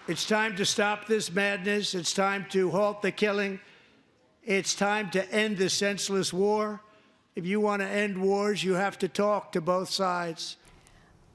It's time to stop this madness. It's time to halt the killing. It's time to end this senseless war. If you want to end wars, you have to talk to both sides.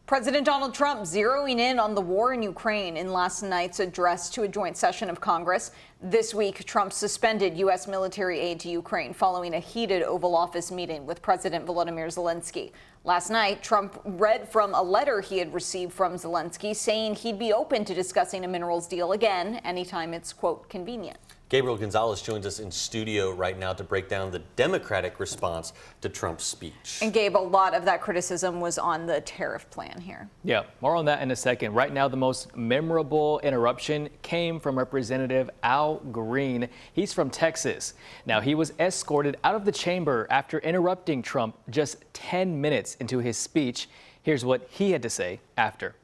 President Donald Trump zeroing in on the war in Ukraine in last night's address to a joint session of Congress. This week, Trump suspended U.S. military aid to Ukraine following a heated Oval Office meeting with President Volodymyr Zelensky. Last night, Trump read from a letter he had received from Zelensky saying he'd be open to discussing a minerals deal again anytime it's, quote, convenient. Gabriel Gonzalez joins us in studio right now to break down the Democratic response to Trump's speech. And Gabe, a lot of that criticism was on the tariff plan here. Yeah, more on that in a second. Right now, the most memorable interruption came from Representative Al Green. He's from Texas. Now, he was escorted out of the chamber after interrupting Trump just 10 minutes into his speech. Here's what he had to say after.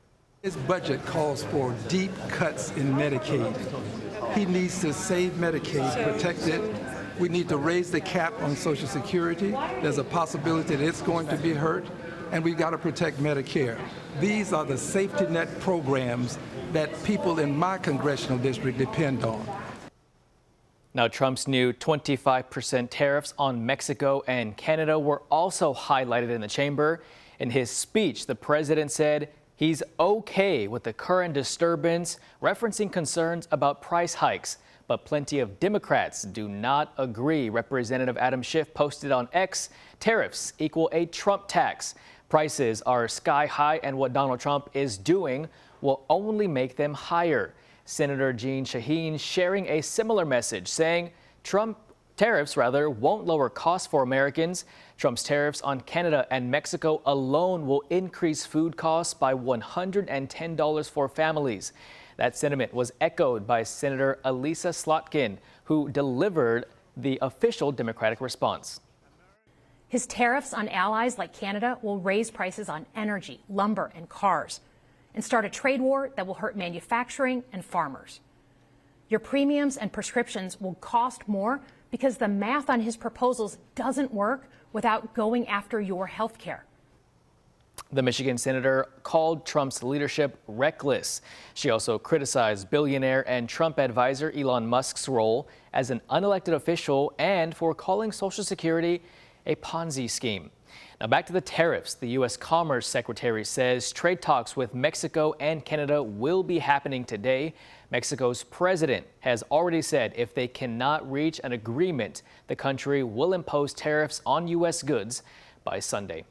His budget calls for deep cuts in Medicaid. He needs to save Medicaid, protect it. We need to raise the cap on Social Security. There's a possibility that it's going to be hurt, and we've got to protect Medicare. These are the safety net programs that people in my congressional district depend on. Now, Trump's new 25% tariffs on Mexico and Canada were also highlighted in the chamber. In his speech, the president said he's okay with the current disturbance, referencing concerns about price hikes. But plenty of Democrats do not agree. Representative Adam Schiff posted on X, tariffs equal a Trump tax. Prices are sky high, and what Donald Trump is doing will only make them higher. Senator Jeanne Shaheen sharing a similar message, saying tariffs won't lower costs for Americans. Trump's tariffs on Canada and Mexico alone will increase food costs by $110 for families. That sentiment was echoed by Senator Elisa Slotkin, who delivered the official Democratic response. His tariffs on allies like Canada will raise prices on energy, lumber, and cars, and start a trade war that will hurt manufacturing and farmers. Your premiums and prescriptions will cost more because the math on his proposals doesn't work without going after your health care. The Michigan senator called Trump's leadership reckless. She also criticized billionaire and Trump advisor Elon Musk's role as an unelected official and for calling Social Security a Ponzi scheme. Now back to the tariffs. The U.S. Commerce Secretary says trade talks with Mexico and Canada will be happening today. Mexico's president has already said if they cannot reach an agreement, the country will impose tariffs on U.S. goods by Sunday.